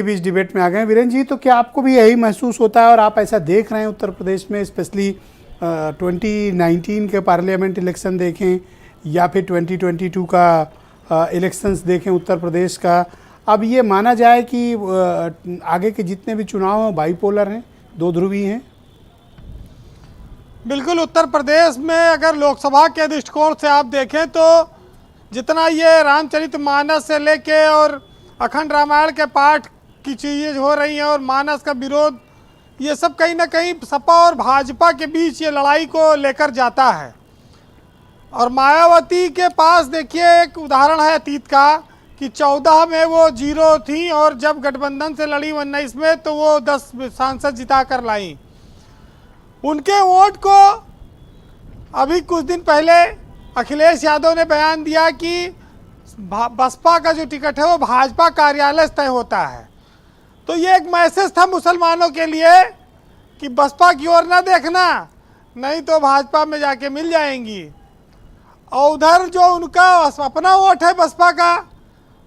बीच debate में आ गए वीरेंद्र जी, तो क्या आपको भी यही महसूस होता है और आप ऐसा देख रहे हैं उत्तर प्रदेश में, स्पेशली 2019 के पार्लियामेंट इलेक्शन देखें या फिर 2022 का इलेक्शंस देखें उत्तर प्रदेश का, अब ये माना जाए कि आगे के जितने भी चुनाव हैं बाइपोलर हैं, दो ध्रुवी हैं? बिल्कुल। उत्तर प्रदेश में अगर लोकसभा के दृष्टिकोण से आप देखें तो जितना ये रामचरितमानस से लेके और अखंड रामायण के पाठ की चीज़ें हो रही हैं और मानस का विरोध, ये सब कहीं ना कहीं सपा और भाजपा के बीच ये लड़ाई को लेकर जाता है। और मायावती के पास देखिए एक उदाहरण है अतीत का कि 14 में वो 0 थी और जब गठबंधन से लड़ी 19 में तो वो 10 सांसद जिता कर लाई। उनके वोट को अभी कुछ दिन पहले अखिलेश यादव ने बयान दिया कि बसपा का जो टिकट है वो भाजपा कार्यालय से तय होता है। तो ये एक मैसेज था मुसलमानों के लिए कि बसपा की ओर ना देखना, नहीं तो भाजपा में जाके मिल जाएंगी। और उधर जो उनका अपना वोट है बसपा का,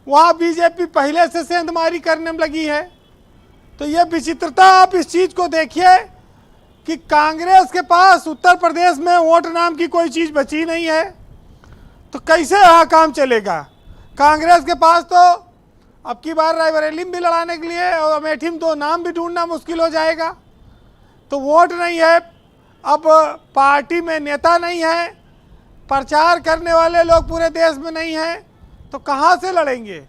वहाँ बीजेपी पहले से सेंधमारी करने में लगी है। तो ये विचित्रता आप इस चीज़ को देखिए कि कांग्रेस के पास उत्तर प्रदेश में वोट नाम की कोई चीज़ बची नहीं है, तो कैसे यहाँ काम चलेगा। कांग्रेस के पास तो अब की बार रायबरेली में भी लड़ाने के लिए और अमेठी में 2 नाम भी ढूंढना मुश्किल हो जाएगा। तो वोट नहीं है, अब पार्टी में नेता नहीं है, प्रचार करने वाले लोग पूरे देश में नहीं हैं, तो कहाँ से लड़ेंगे।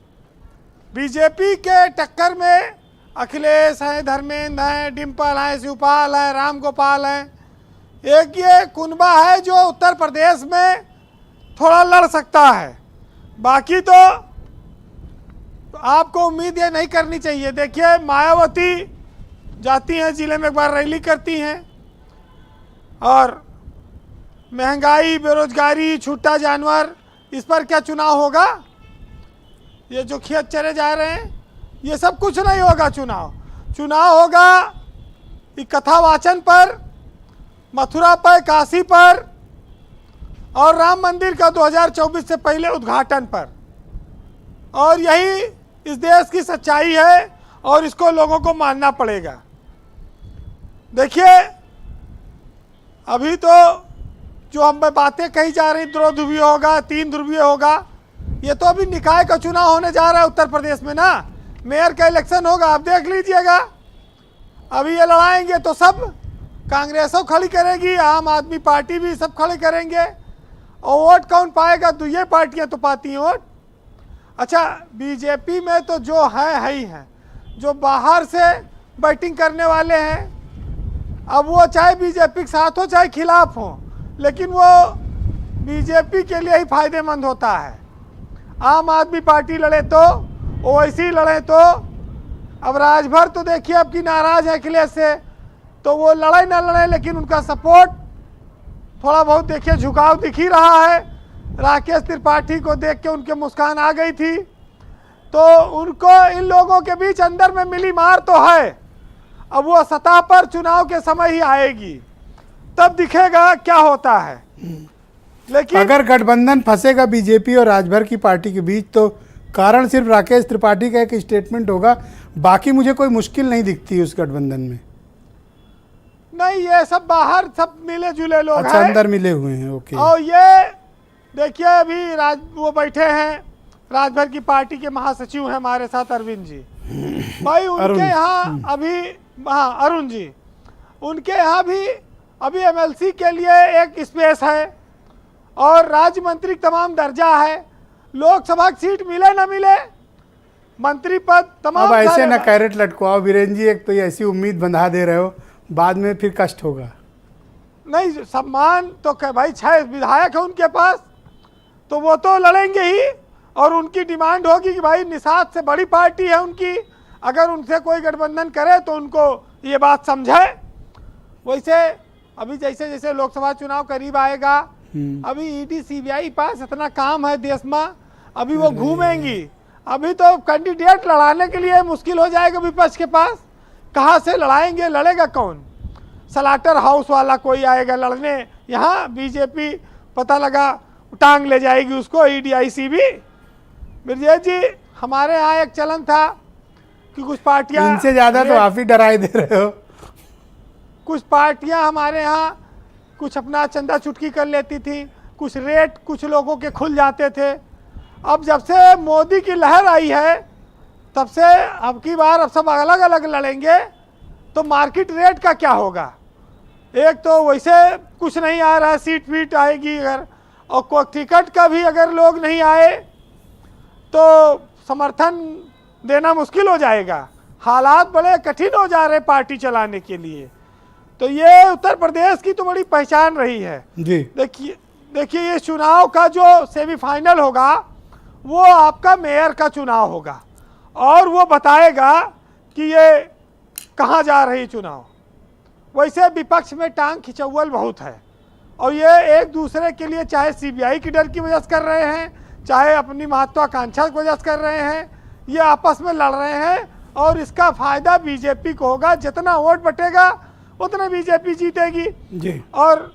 बीजेपी के टक्कर में अखिलेश हैं, धर्मेंद्र हैं, डिम्पल हैं, शिवपाल हैं, राम गोपाल हैं। एक ये कुनबा है जो उत्तर प्रदेश में थोड़ा लड़ सकता है, बाकी तो आपको उम्मीद ये नहीं करनी चाहिए। देखिए मायावती जाती हैं ज़िले में, एक बार रैली करती हैं और महंगाई, बेरोजगारी, छूटा जानवर, इस पर क्या चुनाव होगा। ये जो खेत चरे जा रहे हैं ये सब कुछ नहीं होगा। चुनाव होगा ये कथा वाचन पर, मथुरा पर, काशी पर और राम मंदिर का 2024 से पहले उद्घाटन पर। और यही इस देश की सच्चाई है और इसको लोगों को मानना पड़ेगा। देखिए अभी तो जो हम बातें कही जा रही 2 ध्रुवीय होगा, 3 ध्रुवीय होगा, ये तो अभी निकाय का चुनाव होने जा रहा है उत्तर प्रदेश में ना। मेयर का इलेक्शन होगा, आप देख लीजिएगा। अभी ये लड़ाएंगे तो सब कांग्रेसों खड़ी करेगी, आम आदमी पार्टी भी, सब खड़े करेंगे। और वोट कौन पाएगा, तो ये पार्टियां तो पाती हैं वोट। अच्छा, बीजेपी में तो जो है ही है, जो बाहर से बैटिंग करने वाले हैं, अब वो चाहे बीजेपी के साथ हो चाहे खिलाफ हो, लेकिन वो बीजेपी के लिए ही फायदेमंद होता है। आम आदमी पार्टी लड़े तो ओवैसी लड़े तो, अब राजभर तो देखिए अब की नाराज है अखिलेश से, तो वो लड़े ना लड़े लेकिन उनका सपोर्ट थोड़ा बहुत देखिए झुकाव दिख ही रहा है। राकेश त्रिपाठी को देख के उनके मुस्कान आ गई थी। तो उनको इन लोगों के बीच अंदर में मिली मार तो है, अब वो सतह पर चुनाव के समय ही आएगी, तब दिखेगा क्या होता है। लेकिन अगर गठबंधन फंसेगा बीजेपी और राजभर की पार्टी के बीच, तो कारण सिर्फ राकेश त्रिपाठी का एक स्टेटमेंट होगा, बाकी मुझे कोई मुश्किल नहीं दिखती उस गठबंधन में। नहीं, ये सब बाहर सब मिले जुले लोग हैं। अच्छा, अंदर मिले हुए हैं, ओके। और ये देखिए अभी वो बैठे हैं, राजभर की पार्टी के महासचिव हैं हमारे साथ अरविंद जी भाई, उनके यहाँ अभी, हाँ अरुण जी, उनके यहाँ भी अभी एमएलसी के लिए एक स्पेस है और राज्य मंत्री तमाम दर्जा है। लोकसभा की सीट मिले ना मिले, मंत्री पद तमाम। अब ऐसे ना कैरेट लटकवाओ वीरेंद्र जी, एक तो ये ऐसी उम्मीद बंधा दे रहे हो, बाद में फिर कष्ट होगा। नहीं, सम्मान तो भाई 6 विधायक है उनके पास, तो वो तो लड़ेंगे ही। और उनकी डिमांड होगी कि भाई निषाद से बड़ी पार्टी है उनकी, अगर उनसे कोई गठबंधन करे तो उनको ये बात समझे। वैसे अभी जैसे जैसे लोकसभा चुनाव करीब आएगा, अभी ईडी सीबीआई पास इतना काम है देश में, अभी वो घूमेंगी। अभी तो कैंडिडेट लड़ाने के लिए मुश्किल हो जाएगा विपक्ष के पास, कहाँ से लड़ाएंगे, लड़ेगा कौन। सलाटर हाउस वाला कोई आएगा लड़ने यहाँ, बीजेपी पता लगा टांग ले जाएगी उसको, ईडी आईसीबी। बिरजेश जी, हमारे यहाँ एक चलन था कि कुछ पार्टियां इनसे ज़्यादा तो आप ही डराए दे रहे हो। कुछ पार्टियां हमारे यहाँ कुछ अपना चंदा चुटकी कर लेती थी, कुछ रेट कुछ लोगों के खुल जाते थे। अब जब से मोदी की लहर आई है तब से अब की बार अब सब अलग अलग लड़ेंगे, तो मार्केट रेट का क्या होगा? एक तो वैसे कुछ नहीं आ रहा है, सीट वीट आएगी अगर, और कोई टिकट का भी अगर लोग नहीं आए तो समर्थन देना मुश्किल हो जाएगा। हालात बड़े कठिन हो जा रहे पार्टी चलाने के लिए। तो ये उत्तर प्रदेश की तो बड़ी पहचान रही है। जी देखिए ये चुनाव का जो सेमीफाइनल होगा वो आपका मेयर का चुनाव होगा, और वो बताएगा कि ये कहाँ जा रही चुनाव। वैसे विपक्ष में टांग खिंचौल बहुत है, और ये एक दूसरे के लिए चाहे सीबीआई की डर की वजह से कर रहे हैं, चाहे अपनी महत्वाकांक्षा की वजह से कर रहे हैं, ये आपस में लड़ रहे हैं, और इसका फायदा बीजेपी को होगा। जितना वोट बटेगा उतना बीजेपी जीतेगी। जी। और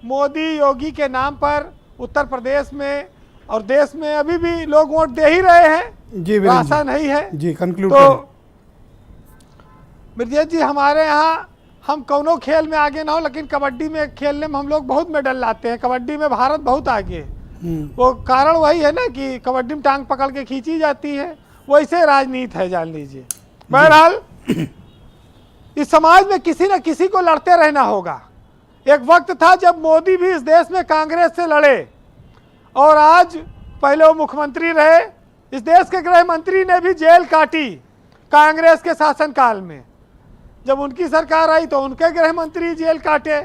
मोदी योगी के नाम पर उत्तर प्रदेश में और देश में अभी भी लोग वोट दे ही रहे हैं। जी आशा नहीं है। जी कंक्लूड तो ब्रजेश जी, हमारे यहाँ हम कौनों खेल में आगे ना हो, लेकिन कबड्डी में खेलने में हम लोग बहुत मेडल लाते हैं। कबड्डी में भारत बहुत आगे है। वो कारण वही है ना कि कबड्डी में टांग पकड़ के खींची जाती है, वैसे राजनीति है, जान लीजिए। बहरहाल इस समाज में किसी न किसी को लड़ते रहना होगा। एक वक्त था जब मोदी भी इस देश में कांग्रेस से लड़े, और आज पहले वो मुख्यमंत्री रहे, इस देश के गृह मंत्री ने भी जेल काटी कांग्रेस के शासनकाल में। जब उनकी सरकार आई तो उनके गृह मंत्री जेल काटे,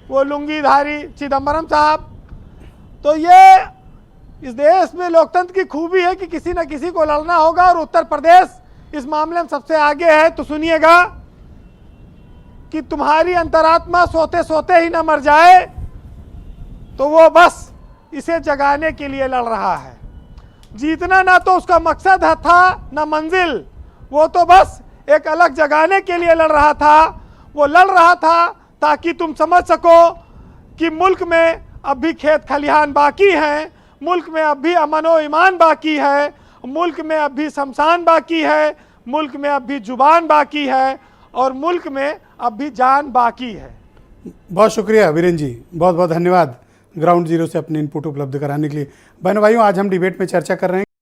वो लुंगीधारी चिदम्बरम साहब। तो ये इस देश में लोकतंत्र की खूबी है कि किसी न किसी को लड़ना होगा, और उत्तर प्रदेश इस मामले में सबसे आगे है। तो सुनिएगा कि तुम्हारी अंतरात्मा सोते सोते ही न मर जाए, तो वो बस इसे जगाने के लिए लड़ रहा है। जीतना ना तो उसका मकसद था ना मंजिल, वो तो बस एक अलग जगाने के लिए लड़ रहा था। वो लड़ रहा था ताकि तुम समझ सको कि मुल्क में अब भी खेत खलिहान बाकी हैं, मुल्क में अब भी अमन व ईमान बाकी है, मुल्क में अब भी शमशान बाकी है, मुल्क में अब भी जुबान बाकी है, और मुल्क में अब भी जान बाकी है। बहुत शुक्रिया वीरेंद्र जी, बहुत बहुत धन्यवाद ग्राउंड जीरो से अपने इनपुट उपलब्ध कराने के लिए। बहनों भाइयों, आज हम डिबेट में चर्चा कर रहे हैं